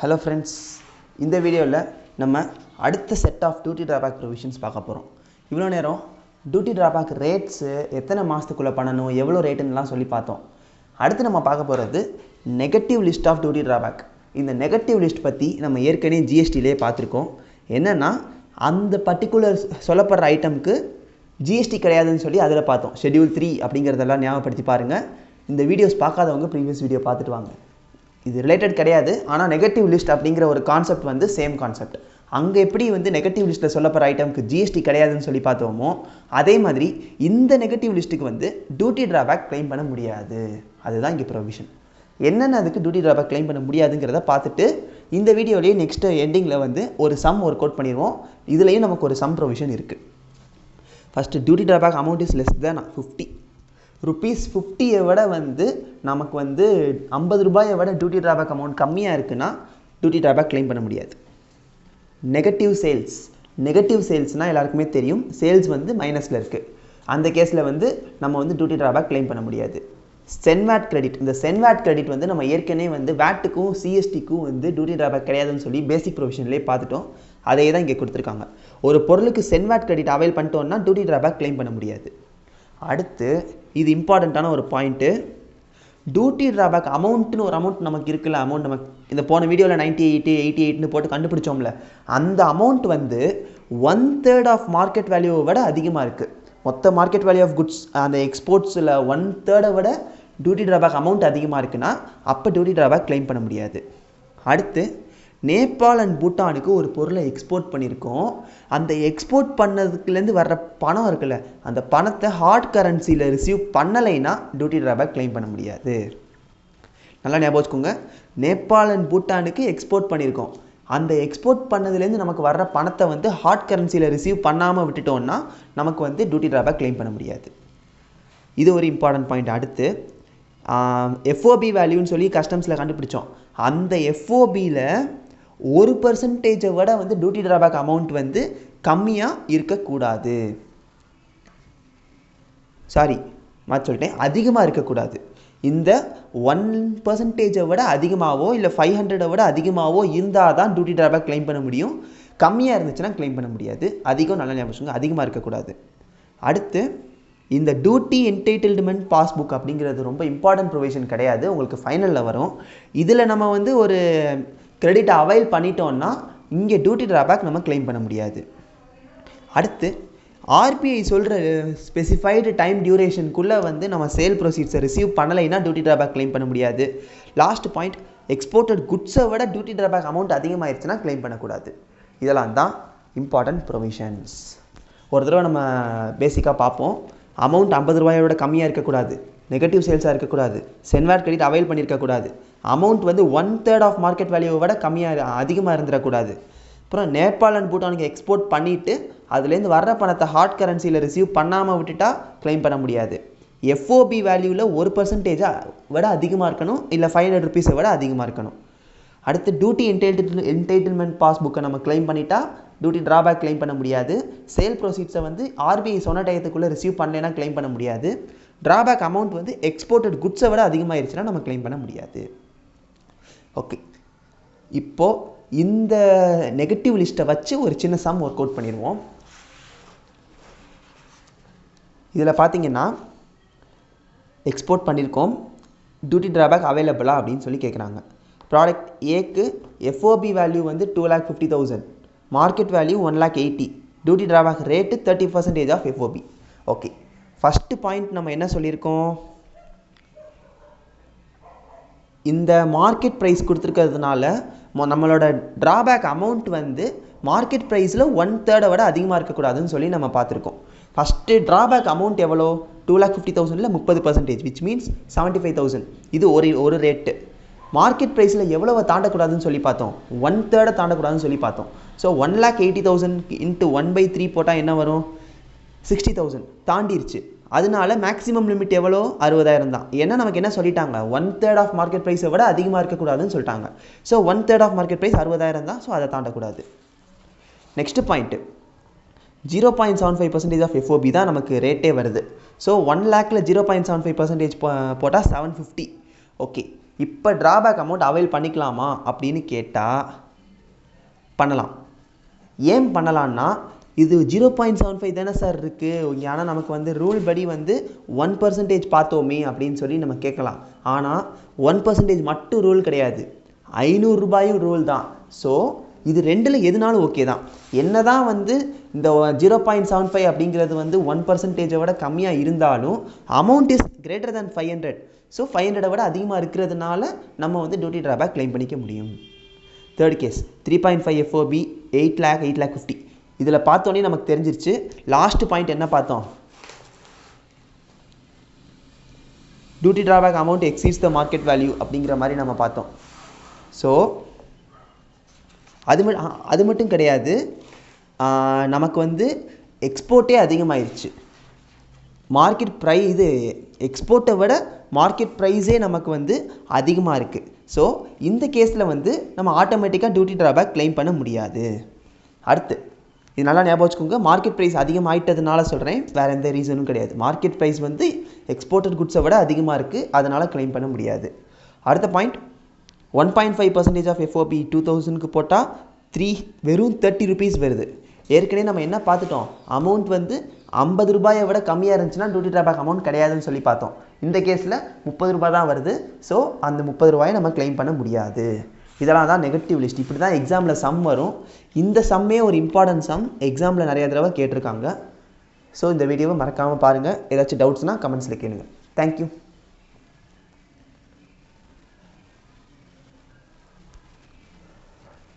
Hello friends, இந்த வீடியோவில் நம்ம அடுத்த set of duty drawback provisions பார்க்க போகிறோம். இவ்வளோ நேரம் டியூட்டி ட்ராபேக் ரேட்ஸு எத்தனை மாதத்துக்குள்ளே பண்ணணும், எவ்வளோ ரேட்டுன்னெலாம் சொல்லி பார்த்தோம். அடுத்து நம்ம பார்க்க போகிறது negative list of duty drawback. இந்த நெகட்டிவ் லிஸ்ட் பற்றி நம்ம ஏற்கனவே ஜிஎஸ்டிலே பார்த்துருக்கோம். என்னென்னா அந்த பர்டிகுலர் சொல்லப்படுற ஐட்டமுக்கு ஜிஎஸ்டி கிடையாதுன்னு சொல்லி அதில் பார்த்தோம். ஷெட்யூல் 3 அப்படிங்கிறதெல்லாம் ஞாபகப்படுத்தி பாருங்கள். இந்த வீடியோஸ் பார்க்காதவங்க ப்ரீவியஸ் வீடியோ பார்த்துட்டு வாங்க. இது ரிலேட்டட் கிடையாது, ஆனால் நெகட்டிவ் லிஸ்ட் அப்படிங்கிற ஒரு கான்செப்ட் வந்து சேம் கான்செப்ட். அங்கே எப்படி வந்து நெகட்டிவ் லிஸ்ட்டில் சொல்லப்படுற ஐட்டமுக்கு ஜிஎஸ்டி கிடையாதுன்னு சொல்லி பார்த்தோமோ, அதே மாதிரி இந்த நெகட்டிவ் லிஸ்ட்டுக்கு வந்து டியூட்டி ட்ராபேக் கிளைம் பண்ண முடியாது. அதுதான் இங்கே ப்ரொவிஷன். என்னென்ன அதுக்கு டியூட்டி ட்ராபேக் கிளைம் பண்ண முடியாதுங்கிறத பார்த்துட்டு இந்த வீடியோலேயே நெக்ஸ்ட் எண்டிங்கில் வந்து ஒரு சம் ஒர்க் அவுட் பண்ணிடுவோம். இதுலேயும் நமக்கு ஒரு சம் ப்ரொவிஷன் இருக்குது. First duty drawback amount is less than 50 rupees. 50 விட வந்து நமக்கு வந்து 50 ரூபாயை விட டியூட்டி ட்ராபேக் அமௌண்ட் கம்மியாக இருக்குன்னா டியூட்டி ட்ராபேக் கிளைம் பண்ண முடியாது. நெகட்டிவ் சேல்ஸ்னால் எல்லாருக்குமே தெரியும், சேல்ஸ் வந்து மைனஸில் இருக்குது. அந்த கேஸில் வந்து நம்ம வந்து டியூட்டி ட்ராபேக் கிளைம் பண்ண முடியாது. சென்வாட் கிரெடிட், இந்த சென்வாட் கிரெடிட் வந்து நம்ம ஏற்கனவே வந்து வேட்டுக்கும் சிஎஸ்டிக்கும் வந்து டியூட்டி ட்ராபேக் கிடையாதுன்னு சொல்லி பேசிக் ப்ரொவிஷன்லேயே பார்த்துட்டோம். அதே தான் இங்கே கொடுத்துருக்காங்க. ஒரு பொருளுக்கு சென்வாட் கிரெடிட் அவைல் பண்ணிட்டோம்னா டியூட்டி ட்ராபேக் கிளைம் பண்ண முடியாது. அடுத்து இது இம்பார்ட்டண்ட்டான ஒரு பாயிண்ட்டு, டியூட்டி ட்ராபேக் அமௌண்ட்டுன்னு ஒரு அமௌண்ட் நமக்கு இருக்குல்ல, அமௌண்ட் நமக்கு இந்த போன வீடியோவில் 98 போட்டு கண்டுபிடிச்சோம்ல, அந்த அமௌண்ட் வந்து 1/3 ஆஃப் மார்க்கெட் வேல்யூவை விட அதிகமாக இருக்குது. மொத்த மார்க்கெட் வேல்யூ ஆஃப் குட்ஸ் அந்த எக்ஸ்போர்ட்ஸில் 1/3 விட டியூட்டி ட்ராபேக் அமௌண்ட் அதிகமாக இருக்குன்னா அப்போ டியூட்டி ட்ராபேக் கிளைம் பண்ண முடியாது. அடுத்து நேபாள் அண்ட் பூட்டானுக்கு ஒரு பொருளை எக்ஸ்போர்ட் பண்ணியிருக்கோம். அந்த எக்ஸ்போர்ட் பண்ணதுக்குலேருந்து வர்ற பணம் இருக்குல்ல, அந்த பணத்தை ஹார்ட் கரன்சியில் ரிசீவ் பண்ணலைன்னா டியூட்டி ட்ராபேக் கிளைம் பண்ண முடியாது. நல்லா ஞாபகம் வச்சுக்கோங்க, நேபாள் அண்ட் பூட்டானுக்கு எக்ஸ்போர்ட் பண்ணியிருக்கோம். அந்த எக்ஸ்போர்ட் பண்ணதுலேருந்து நமக்கு வர்ற பணத்தை வந்து ஹார்ட் கரன்சியில் ரிசீவ் பண்ணாமல் விட்டுட்டோம்னா நமக்கு வந்து டியூட்டி ட்ராபேக் கிளைம் பண்ண முடியாது. இது ஒரு இம்பார்ட்டன்ட் பாயிண்ட். அடுத்து எஃப்ஓபி வேல்யூன்னு சொல்லி கஸ்டம்ஸில் கண்டுபிடிச்சோம். அந்த எஃப்ஓபியில் 1% விட வந்து டியூட்டி ட்ராபேக் அமௌண்ட் வந்து கம்மியாக இருக்கக்கூடாது. சொல்லிட்டேன், அதிகமாக இருக்கக்கூடாது. இந்த 1% விட அதிகமாகவோ இல்லை 500 விட அதிகமாகவோ இருந்தால் தான் டியூட்டி ட்ராபேக் கிளைம் பண்ண முடியும். கம்மியாக இருந்துச்சுன்னா கிளைம் பண்ண முடியாது. அதிகம் நல்லா ஞாபகம், அதிகமாக இருக்கக்கூடாது. அடுத்து இந்த டியூட்டி என்டைட்டில்மெண்ட் பாஸ்புக் அப்படிங்கிறது ரொம்ப இம்பார்ட்டன்ட் ப்ரொவிஷன் கிடையாது, உங்களுக்கு ஃபைனலில் வரும். இதில் நம்ம வந்து ஒரு கிரெடிட் அவைல் பண்ணிட்டோம்னா இங்கே டியூட்டி ட்ராபேக் நம்ம கிளைம் பண்ண முடியாது. அடுத்து ஆர்பிஐ சொல்கிற ஸ்பெசிஃபைடு டைம் டியூரேஷனுக்குள்ளே வந்து நம்ம சேல் ப்ரொசீட்ஸை ரிசீவ் பண்ணலைன்னா டியூட்டி ட்ராபேக் கிளைம் பண்ண முடியாது. லாஸ்ட் பாயிண்ட், எக்ஸ்போர்ட்டட் குட்ஸை விட டியூட்டி ட்ராபேக் அமௌண்ட் அதிகமாகிடுச்சுன்னா கிளைம் பண்ணக்கூடாது. இதெல்லாம் தான் இம்பார்ட்டன்ட் ப்ரொவிஷன்ஸ். ஒரு தடவை நம்ம பேசிக்காக பார்ப்போம். அமௌண்ட் 50 ரூபாயோட கம்மியாக இருக்கக்கூடாது, நெகட்டிவ் சேல்ஸாக இருக்கக்கூடாது, சென்வாட் கிரெடிட் அவைல் பண்ணியிருக்கக்கூடாது, அமௌண்ட் வந்து 1/3 ஆஃப் மார்க்கெட் வேல்யூவை விட அதிகமாக இருந்துடக்கூடாது. அப்புறம் நேபாள் அண்ட் பூட்டானுக்கு எக்ஸ்போர்ட் பண்ணிவிட்டு அதுலேருந்து வர்ற பணத்தை ஹார்ட் கரன்சியில் ரிசீவ் பண்ணாமல் விட்டுட்டா கிளைம் பண்ண முடியாது. எஃப்ஓபி வேல்யூவில் 1% விட அதிகமாக இருக்கணும், இல்லை 500 ருபீஸை விட அதிகமாக இருக்கணும். அடுத்து டியூட்டி என்டைட்டில்மெண்ட் பாஸ்புக்கை நம்ம கிளைம் பண்ணிட்டா டியூட்டி ட்ராபேக் கிளைம் பண்ண முடியாது. சேல் ப்ரொசீட்ஸை வந்து ஆர்பிஐ சொன்ன டயத்துக்குள்ளே ரிசீவ் பண்ணலைன்னா கிளைம் பண்ண முடியாது. ட்ராபேக் அமௌண்ட் வந்து எக்ஸ்போர்ட்டட் குட்ஸை விட அதிகமாகிடுச்சுன்னா நம்ம கிளைம் பண்ண முடியாது. ஓகே, இப்போது இந்த நெகட்டிவ் லிஸ்ட்டை வச்சு ஒரு சின்ன சம் ஒர்க் அவுட் பண்ணிடுவோம். இதில் பார்த்தீங்கன்னா எக்ஸ்போர்ட் பண்ணியிருக்கோம், டியூட்டி ட்ராபேக் அவைலபிளா அப்படின்னு சொல்லி கேட்குறாங்க. ப்ராடக்ட் ஏக்கு எஃப்ஓபி வேல்யூ வந்து 2,50,000, market value 1,80,000, duty drawback rate 30% of FOB. Okay, first point நம்ம என்ன சொல்லியிருக்கோம், இந்த மார்க்கெட் ப்ரைஸ் கொடுத்துருக்கிறதுனால நம்மளோட ட்ராபேக் அமௌண்ட் வந்து மார்க்கெட் ப்ரைஸில் 1/3 விட அதிகமாக இருக்கக்கூடாதுன்னு சொல்லி நம்ம பார்த்துருக்கோம். ஃபஸ்ட்டு ட்ராபேக் அமௌண்ட் எவ்வளோ, 2,50,000 30%, விச் மீன்ஸ் 75,000. இது ஒரு ரேட்டு. மார்க்கெட் ப்ரைஸில் எவ்வளோ தாண்டக்கூடாதுன்னு சொல்லி பார்த்தோம், 1/3 தாண்டக்கூடாதுன்னு சொல்லி பார்த்தோம். ஸோ 1,80,000 இன்ட்டு 1/3 போட்டால் என்ன வரும், 60,000 தாண்டிருச்சு. அதனால மேக்ஸிமம் லிமிட் எவ்வளோ, 60,000 தான். ஏன்னா நமக்கு என்ன சொல்லிட்டாங்க, 1/3 ஆஃப் மார்க்கெட் ப்ரைஸை விட அதிகமாக இருக்கக்கூடாதுன்னு சொல்லிட்டாங்க. ஸோ 1/3 ஆஃப் மார்க்கெட் ப்ரைஸ் 60,000 தான். ஸோ அதை தாண்டக்கூடாது. நெக்ஸ்ட்டு பாயிண்ட்டு, 0.75% ஆஃப் எஃப்ஓபி தான் நமக்கு ரேட்டே வருது. ஸோ 1 lakhல 0.75% போட்டால் 750. ஓகே, இப்போ ட்ராபேக் அமௌண்ட் அவைல் பண்ணிக்கலாமா அப்படின்னு கேட்டால் பண்ணலாம். ஏன் பண்ணலான்னா இது 0.75 தானே சார் இருக்குது, ஆனால் நமக்கு வந்து ரூல் படி வந்து 1% பார்த்தோமே அப்படின்னு சொல்லி நம்ம கேட்கலாம். ஆனால் 1% மட்டும் ரூல் கிடையாது, 500 ரூபாயும் ரூல் தான். ஸோ இது ரெண்டில் எதுனாலும் ஓகே தான். என்ன தான் வந்து இந்த 0.75 அப்படிங்கிறது வந்து 1%-ஐ விட கம்மியாக இருந்தாலும் amount is greater than 500. So 500 விட அதிகமாக இருக்கிறதுனால நம்ம வந்து டியூட்டி ட்ராபேக் கிளைம் பண்ணிக்க முடியும். Third case 3.5 FOB 8 lakh 8,50,000. இதில் பார்த்தோன்னே நமக்கு தெரிஞ்சிருச்சு. லாஸ்ட் பாயிண்ட் என்ன பார்த்தோம், duty drawback amount exceeds the market value அப்படிங்கிற மாதிரி நம்ம பார்த்தோம். ஸோ அது மட்டும் கிடையாது, நமக்கு வந்து எக்ஸ்போர்ட்டே அதிகமாகிடுச்சு. மார்க்கெட் ப்ரைஸ் இது எக்ஸ்போர்ட்டை விட மார்க்கெட் ப்ரைஸே நமக்கு வந்து அதிகமாக இருக்குது. ஸோ இந்த கேஸில் வந்து நம்ம ஆட்டோமேட்டிக்காக டியூட்டி ட்ராபேக் கிளைம் பண்ண முடியாது. அடுத்து இது நல்லா ஞாபகம் வச்சுக்கோங்க, மார்க்கெட் ப்ரைஸ் அதிகமாகிட்டதுனால சொல்கிறேன், வேறு எந்த ரீசனும் கிடையாது. மார்க்கெட் ப்ரைஸ் வந்து எக்ஸ்போர்ட்டட் குட்ஸை விட அதிகமாக இருக்குது, அதனால் கிளைம் பண்ண முடியாது. அடுத்த பாயிண்ட் 1.5% ஆஃப் FOB 2000க்கு போட்டால் வெறும் 30 rupees வருது. ஏற்கனவே நம்ம என்ன பார்த்துட்டோம், அமௌண்ட் வந்து 50 ரூபாயை விட கம்மியாக இருந்துச்சுன்னா டியூட்டி ட்ராபேக் அமௌண்ட் கிடையாதுன்னு சொல்லி பார்த்தோம். இந்த கேஸில் 30 ரூபாய் தான் வருது. ஸோ அந்த 30 ரூபாயை நம்ம கிளைம் பண்ண முடியாது. இதெல்லாம் தான் நெகட்டிவ் லிஸ்ட். இப்படி தான் எக்ஸாமில் சம் வரும். இந்த சம்மே ஒரு இம்பார்ட்டன்ட் சம், எக்ஸாமில் நிறைய தடவை கேட்டிருக்காங்க. ஸோ இந்த வீடியோவை மறக்காமல் பாருங்கள். ஏதாச்சும் டவுட்ஸ்னால் கமெண்ட்ஸில் கேளுங்க. தேங்க்யூ.